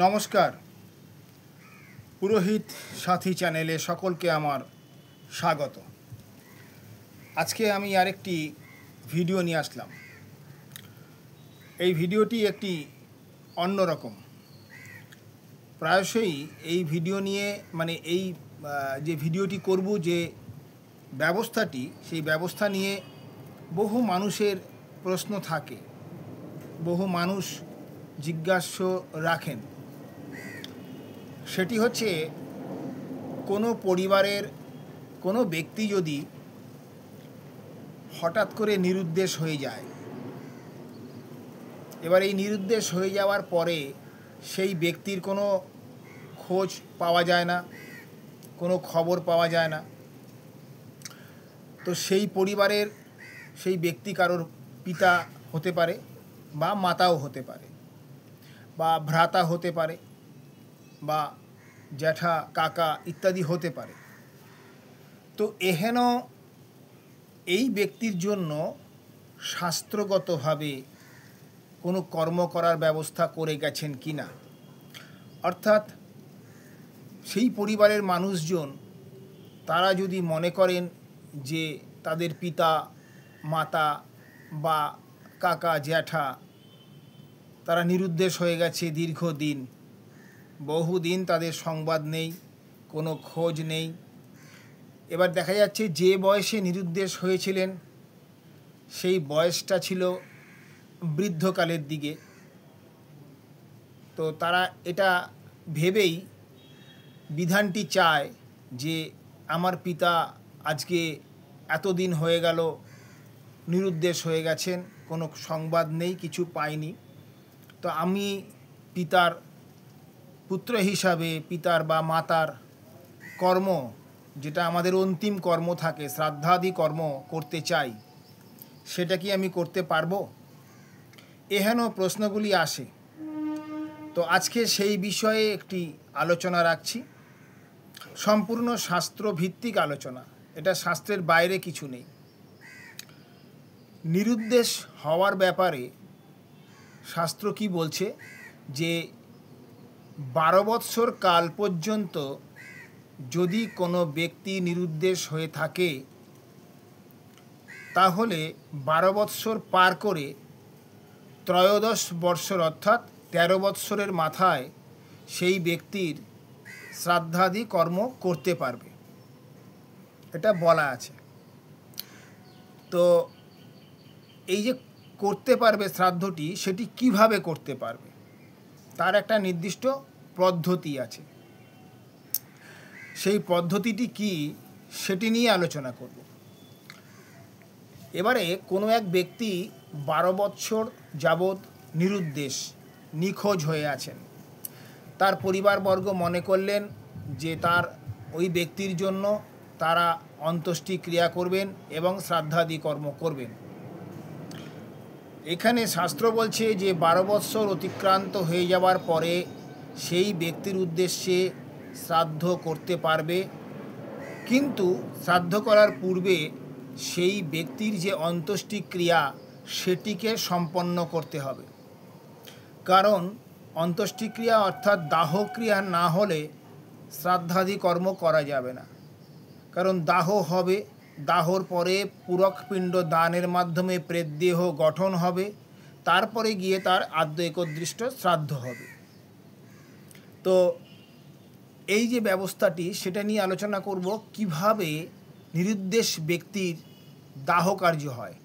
নমস্কার, পুরোহিত সাথী চ্যানেলে সকলকে আমার স্বাগত। আজকে আমি আরেকটি ভিডিও নিয়ে আসলাম। এই ভিডিওটি একটি অন্যরকম। প্রায়শই এই ভিডিও নিয়ে এই যে ভিডিওটি করব, যে ব্যবস্থাটি, সেই ব্যবস্থা নিয়ে বহু মানুষের প্রশ্ন থাকে, বহু মানুষ জিজ্ঞাসা রাখেন। সেটি হচ্ছে, কোনো পরিবারের কোনো ব্যক্তি যদি হঠাৎ করে নিরুদ্দেশ হয়ে যায়, এবার এই নিরুদ্দেশ হয়ে যাওয়ার পরে সেই ব্যক্তির কোনো খোঁজ পাওয়া যায় না, কোনো খবর পাওয়া যায় না। তো সেই পরিবারের সেই ব্যক্তি কারোর পিতা হতে পারে, বা মাতাও হতে পারে, বা ভ্রাতা হতে পারে, বা জ্যাঠা, কাকা ইত্যাদি হতে পারে। তো এহেন এই ব্যক্তির জন্য শাস্ত্রগতভাবে কোনো কর্ম করার ব্যবস্থা করে গেছেন কি না, অর্থাৎ সেই পরিবারের মানুষজন তারা যদি মনে করেন যে তাদের পিতা, মাতা বা কাকা, জ্যাঠা তারা নিরুদ্দেশ হয়ে গেছে দীর্ঘদিন, বহুদিন তাদের সংবাদ নেই, কোনো খোঁজ নেই। এবার দেখা যাচ্ছে যে বয়সে নিরুদ্দেশ হয়েছিলেন সেই বয়সটা ছিল বৃদ্ধকালের দিকে। তো তারা এটা ভেবেই বিধানটি চায় যে আমার পিতা আজকে এতদিন হয়ে গেল নিরুদ্দেশ হয়ে গেছেন, কোনো সংবাদ নেই, কিছু পাইনি। তো আমি পিতার পুত্র হিসাবে পিতার বা মাতার কর্ম, যেটা আমাদের অন্তিম কর্ম থাকে, শ্রাদ্ধাদি কর্ম করতে চাই, সেটা কি আমি করতে পারবো? এহেন প্রশ্নগুলি আসে। তো আজকে সেই বিষয়ে একটি আলোচনা রাখছি, সম্পূর্ণ শাস্ত্রভিত্তিক আলোচনা, এটা শাস্ত্রের বাইরে কিছু নেই। নিরুদ্দেশ হওয়ার ব্যাপারে শাস্ত্র কি বলছে, যে 12 বৎসর কাল পর্যন্ত যদি কোনো ব্যক্তি নিরুদ্দেশ হয়ে থাকে, তাহলে 12 বৎসর পার করে ত্রয়োদশ বৎসর অর্থাৎ 13 বৎসরের মাথায় সেই ব্যক্তির শ্রাদ্ধাদি কর্ম করতে পারবে, এটা বলা আছে। তো এই যে করতে পারবে শ্রাদ্ধটি, সেটি কিভাবে করতে পারবে তার একটা নির্দিষ্ট পদ্ধতি আছে। সেই পদ্ধতিটি কি, সেটি নিয়ে আলোচনা করব। এবারে কোনো এক ব্যক্তি 12 বৎসর যাবৎ নিরুদ্দেশ, নিখোঁজ হয়ে আছেন। তার পরিবারবর্গ মনে করলেন যে তার ওই ব্যক্তির জন্য তারা অন্ত্যেষ্টি ক্রিয়া করবেন এবং শ্রাদ্ধাদি কর্ম করবেন। এখানে শাস্ত্র বলছে যে 12 বৎসর অতিক্রান্ত হয়ে যাওয়ার পরে সেই ব্যক্তির উদ্দেশ্যে শ্রাদ্ধ করতে পারবে, কিন্তু শ্রাদ্ধ করার পূর্বে সেই ব্যক্তির যে অন্ত্যেষ্টি ক্রিয়া, সেটিকে সম্পন্ন করতে হবে। কারণ অন্ত্যেষ্টিক্রিয়া অর্থাৎ দাহক্রিয়া না হলে শ্রাদ্ধাদি কর্ম করা যাবে না। কারণ দাহ হবে, দাহর পরে পুরকপিণ্ড দানের মাধ্যমে প্রেতদেহ গঠন হবে, তারপরে গিয়ে তার আদ্য একদৃষ্ট শ্রাদ্ধ হবে। তো এই যে ব্যবস্থাটি, সেটা নিয়ে আলোচনা করব, কিভাবে নিরুদ্দেশ ব্যক্তির দাহ কার্য হয়,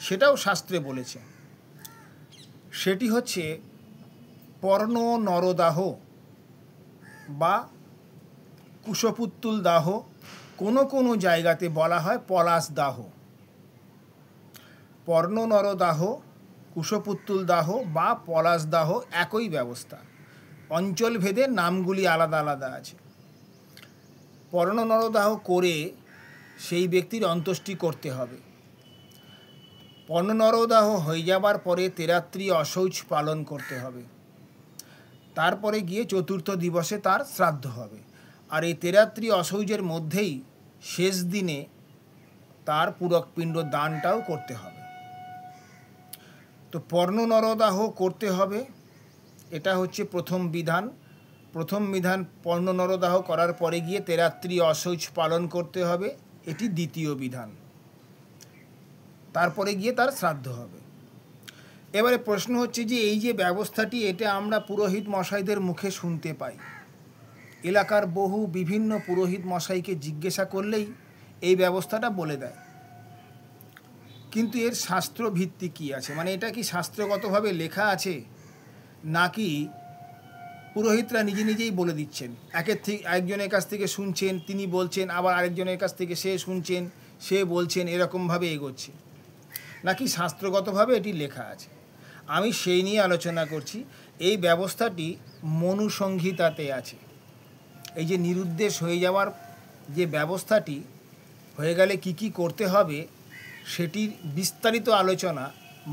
সেটাও শাস্ত্রে বলেছে। সেটি হচ্ছে পর্ণ নরদাহ বা কুশপুত্তুল দাহ, কোনো কোনো জায়গাতে বলা হয় পলাশ দাহ। পর্ণ নরদাহ, কুশপুত্তুল দাহ বা পলাশ দাহ একই ব্যবস্থা, অঞ্চলভেদে নামগুলি আলাদা আলাদা আছে। পর্ণ নরদাহ করে সেই ব্যক্তির অন্ত্যেষ্টি করতে হবে। পর্ণ নরদাহ হয়ে যাবার পরে তেরাত্রি অশৌচ পালন করতে হবে, তারপরে গিয়ে চতুর্থ দিবসে তার শ্রাদ্ধ হবে। আর এই তেরাত্রি অশৌচের মধ্যেই শেষ দিনে তার পুরকপিণ্ড দানটাও করতে হবে। তো পর্ণ নরদাহ করতে হবে, এটা হচ্ছে প্রথম বিধান। প্রথম বিধান পর্ণ নরদাহ করার পরে গিয়ে তেরাত্রি অশৌচ পালন করতে হবে, এটি দ্বিতীয় বিধান। তারপরে গিয়ে তার শ্রাদ্ধ হবে। এবারে প্রশ্ন হচ্ছে যে এই যে ব্যবস্থাটি, এটা আমরা পুরোহিত মশাইদের মুখে শুনতে পাই। এলাকার বহু বিভিন্ন পুরোহিত মশাইকে জিজ্ঞাসা করলেই এই ব্যবস্থাটা বলে দেয়, কিন্তু এর শাস্ত্র ভিত্তি কী আছে? মানে এটা কি শাস্ত্রগতভাবে লেখা আছে, নাকি পুরোহিতরা নিজে নিজেই বলে দিচ্ছেন? একজনের কাছ থেকে শুনছেন, তিনি বলছেন, আবার আরেকজনের কাছ থেকে সে শুনছেন, সে বলছেন, এরকমভাবে এগোচ্ছে, নাকি শাস্ত্রগতভাবে এটি লেখা আছে? আমি সেই নিয়ে আলোচনা করছি। এই ব্যবস্থাটি মনু সংহিতাতে আছে। এই যে নিরুদ্দেশ হয়ে যাওয়ার যে ব্যবস্থাটি হয়ে গেলে কি কি করতে হবে, সেটির বিস্তারিত আলোচনা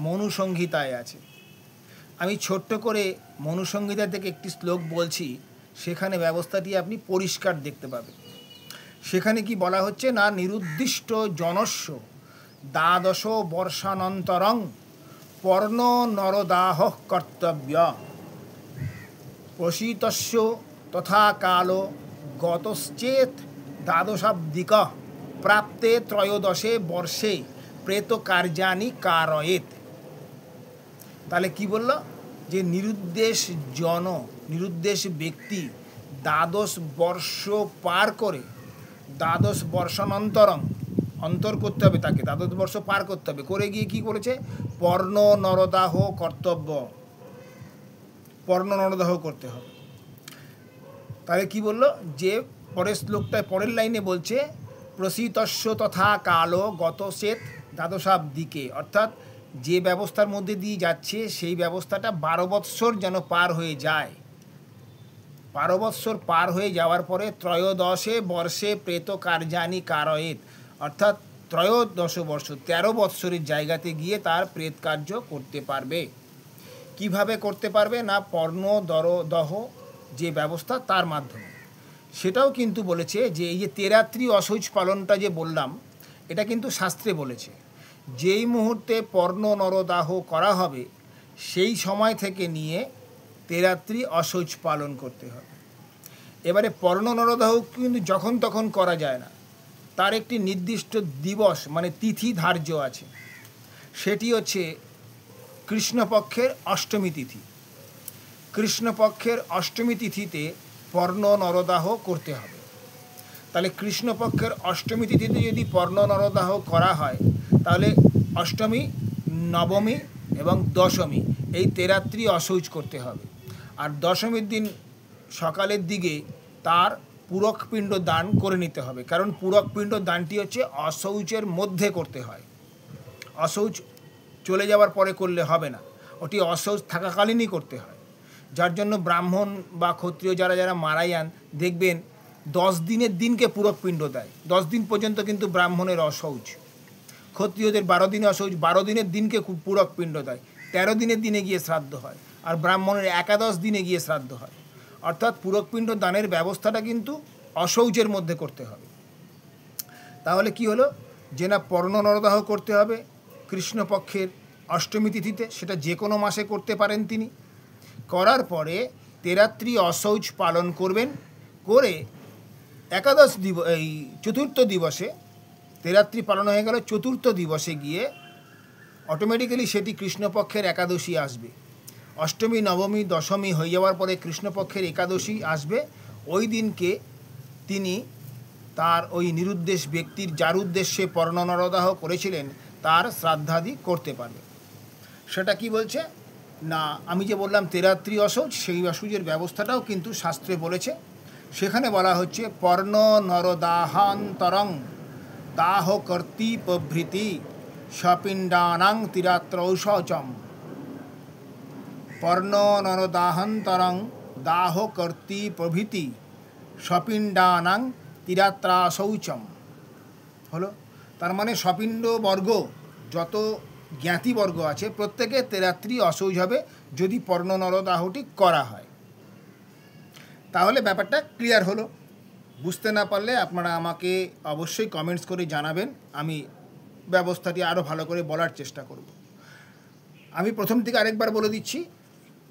মনু সংহিতায় আছে। আমি ছোট্ট করে মনু সংহিতা থেকে একটি শ্লোক বলছি, সেখানে ব্যবস্থাটি আপনি পরিষ্কার দেখতে পাবেন। সেখানে কি বলা হচ্ছে না, নিরুদ্দিষ্ট জনস্য দ্বাদশ বর্ষানন্তরং পর্ণ নরদাহ কর্তব্য প্রসীতস্য তথা কাল গতশ্চেত দ্বাদশাব্দিক প্রাপ্তে ত্রয়োদশে বর্ষে প্রেত কার্যানি কারয়েত। তাহলে কি বলল, যে নিরুদ্দেশ ব্যক্তি দ্বাদশ বর্ষ পার করে, দ্বাদশ বর্ষানন্তরং অন্তর করতে হবে, তাকে দ্বাদশ বর্ষ পার করতে হবে, করে গিয়ে কি করেছে, পর্ণ নরদাহ কর্তব্য, পর্ণ নরদাহ করতে হবে। তাহলে কি বলল, যে পরের শ্লোকটায় পরের লাইনে বলছে প্রসীতস্য তথা কাল গতশ্চেত দ্বাদশাব্দিকে, অর্থাৎ যে ব্যবস্থার মধ্যে দিয়ে যাচ্ছে সেই ব্যবস্থাটা 12 বৎসর যেন পার হয়ে যায়। 12 বৎসর পার হয়ে যাওয়ার পরে ত্রয়োদশে বর্ষে প্রেত কার্যানি কারয়েত, অর্থাৎ ত্রয়োদশ বর্ষ 13 বৎসরের জায়গাতে গিয়ে তার প্রেত কার্য করতে পারবে। কিভাবে করতে পারবে না, পর্ণ দহ যে ব্যবস্থা তার মাধ্যমে। সেটাও কিন্তু বলেছে যে এই যে তেরাত্রি অশৌচ পালনটা যে বললাম, এটা কিন্তু শাস্ত্রে বলেছে, যেই মুহূর্তে পর্ণ নরদাহ করা হবে সেই সময় থেকে নিয়ে তেরাত্রি অশৌচ পালন করতে হবে। এবারে পর্ণ নরদাহ কিন্তু যখন তখন করা যায় না, তার একটি নির্দিষ্ট দিবস মানে তিথি ধার্য আছে। সেটি হচ্ছে কৃষ্ণপক্ষের অষ্টমী তিথি। কৃষ্ণপক্ষের অষ্টমী তিথিতে পর্ণ নরদাহ করতে হবে। তাহলে কৃষ্ণপক্ষের অষ্টমী তিথিতে যদি পর্ণ নরদাহ করা হয়, তাহলে অষ্টমী, নবমী এবং দশমী এই তেরাত্রি অশৌচ করতে হবে। আর দশমীর দিন সকালের দিকে তার পূরকপিণ্ড দান করে নিতে হবে, কারণ পূরকপিণ্ড দানটি হচ্ছে অশৌচের মধ্যে করতে হয়। অশৌচ চলে যাওয়ার পরে করলে হবে না, ওটি অশৌচ থাকাকালীনই করতে হয়। যার জন্য ব্রাহ্মণ বা ক্ষত্রিয় যারা যারা মারা যান, দেখবেন 10 দিনের দিনকে পূরকপিণ্ড দেয়। 10 দিন পর্যন্ত কিন্তু ব্রাহ্মণের অশৌচ, ক্ষত্রিয়দের 12 দিনে অশৌচ, 12 দিনের দিনকে পূরকপিণ্ড দেয়, 13 দিনের দিনে গিয়ে শ্রাদ্ধ হয়, আর ব্রাহ্মণের একাদশ দিনে গিয়ে শ্রাদ্ধ হয়। অর্থাৎ পূরকপিণ্ড দানের ব্যবস্থাটা কিন্তু অশৌচের মধ্যে করতে হবে। তাহলে কি হলো, যে না পর্ণ নরদাহ করতে হবে কৃষ্ণপক্ষের অষ্টমী তিথিতে, সেটা যে কোনো মাসে করতে পারেন তিনি। করার পরে তেরাত্রি অশৌচ পালন করবেন, করে একাদশ এই চতুর্থ দিবসে, তেরাত্রি পালন হয়ে গেল, চতুর্থ দিবসে গিয়ে অটোমেটিক্যালি সেটি কৃষ্ণপক্ষের একাদশী আসবে। অষ্টমী, নবমী, দশমী হয়ে যাওয়ার পরে কৃষ্ণপক্ষের একাদশী আসবে। ওই দিনকে তিনি তার ওই নিরুদ্দেশ ব্যক্তির যার উদ্দেশ্যে পর্ণ নরদাহ করেছিলেন তার শ্রাদ্ধাদি করতে পারবে। সেটা কি বলছে না, আমি যে বললাম তেরাত্রি অশৌচ, সেই অশৌচের ব্যবস্থাটাও কিন্তু শাস্ত্রে বলেছে। সেখানে বলা হচ্ছে পর্ণ নরদাহান্তরং দাহ কর্তী প্রভৃতি সপিণ্ডানাং তিরাত্রৌশৌচম। পর্ণ নরদাহান্তরং দাহ কর্তী প্রভৃতি সপিণ্ডানাং তিরাত্রাশৌচম হলো। তার মানে সপিণ্ড বর্গ, যত জ্ঞাতিবর্গ আছে, প্রত্যেকে তেরাত্রি অশৌচ হবে যদি পর্ণ নরদাহটি করা হয়। তাহলে ব্যাপারটা ক্লিয়ার হলো। বুঝতে না পারলে আপনারা আমাকে অবশ্যই কমেন্টস করে জানাবেন, আমি ব্যবস্থাটি আরও ভালো করে বলার চেষ্টা করব। আমি প্রথম থেকে আরেকবার বলে দিচ্ছি,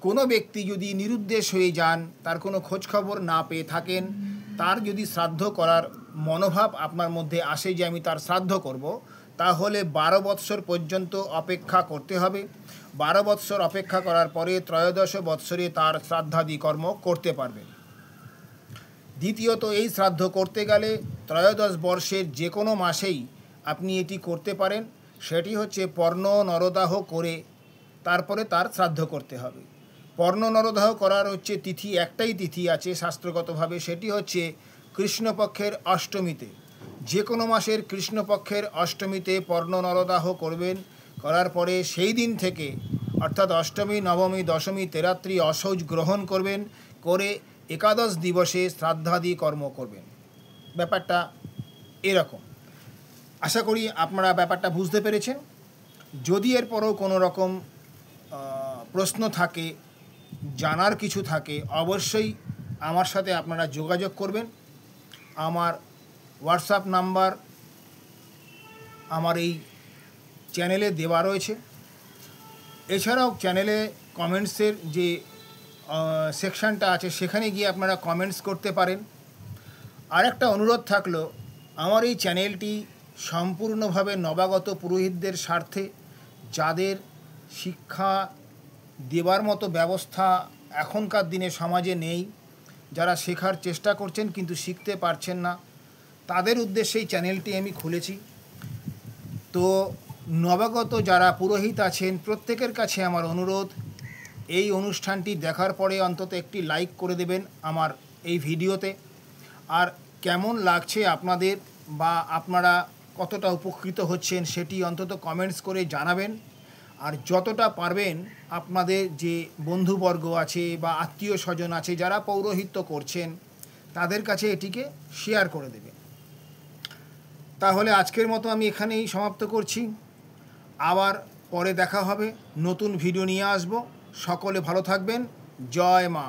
কোনো ব্যক্তি যদি নিরুদ্দেশ হয়ে যান, তার কোনো খোঁজখবর না পেয়ে থাকেন, তার যদি শ্রাদ্ধ করার মনোভাব আপনার মধ্যে আসে যে আমি তার শ্রাদ্ধ করব, তাহলে 12 বৎসর পর্যন্ত অপেক্ষা করতে হবে। 12 বৎসর অপেক্ষা করার পরে ত্রয়োদশ বৎসরে তার শ্রাদ্ধাদি কর্ম করতে পারবেন। দ্বিতীয়ত, এই শ্রাদ্ধ করতে গেলে ত্রয়োদশ বর্ষের যে কোনো মাসেই আপনি এটি করতে পারেন। সেটি হচ্ছে পর্ণ নরদাহ করে তারপরে তার শ্রাদ্ধ করতে হবে। পর্ণ নরদাহ করার হচ্ছে তিথি, একটাই তিথি আছে শাস্ত্রগতভাবে, সেটি হচ্ছে কৃষ্ণপক্ষের অষ্টমীতে। যে কোনো মাসের কৃষ্ণপক্ষের অষ্টমীতে পর্ণ নরদাহ করবেন। করার পরে সেই দিন থেকে অর্থাৎ অষ্টমী, নবমী, দশমী, তেরাত্রি অসৌচ গ্রহণ করবেন, করে একাদশ দিবসে শ্রাদ্ধাদি কর্ম করবেন। ব্যাপারটা এরকম। আশা করি আপনারা ব্যাপারটা বুঝতে পেরেছেন। যদি এরপরও কোনো রকম প্রশ্ন থাকে, জানার কিছু থাকে, অবশ্যই আমার সাথে আপনারা যোগাযোগ করবেন। আমার হোয়াটসঅ্যাপ নাম্বার আমার এই চ্যানেলে দেওয়া রয়েছে। এছাড়াও চ্যানেলে কমেন্টসের যে সেকশানটা আছে, সেখানে গিয়ে আপনারা কমেন্টস করতে পারেন। আর একটা অনুরোধ থাকলো, আমার এই চ্যানেলটি সম্পূর্ণভাবে নবাগত পুরোহিতদের স্বার্থে, যাদের শিক্ষা দেবার মতো ব্যবস্থা এখনকার দিনে সমাজে নেই, যারা শেখার চেষ্টা করছেন কিন্তু শিখতে পারছেন না, তাদের উদ্দেশ্যে এই চ্যানেলটি আমি খুলেছি। তো নবাগত যারা পুরোহিত আছেন, প্রত্যেকের কাছে আমার অনুরোধ, এই অনুষ্ঠানটি দেখার পরে অন্তত একটি লাইক করে দেবেন আমার এই ভিডিওতে। আর কেমন লাগছে আপনাদের, বা আপনারা কতটা উপকৃত হচ্ছেন, সেটি অন্তত কমেন্টস করে জানাবেন। আর যতটা পারবেন আপনাদের যে বন্ধুবর্গ আছে বা আত্মীয় স্বজন আছে যারা পৌরোহিত্য করছেন, তাদের কাছে এটিকে শেয়ার করে দেবেন। তাহলে আজকের মতো আমি এখানেই সমাপ্ত করছি। আবার পরে দেখা হবে, নতুন ভিডিও নিয়ে আসব। সকলে ভালো থাকবেন। জয় মা।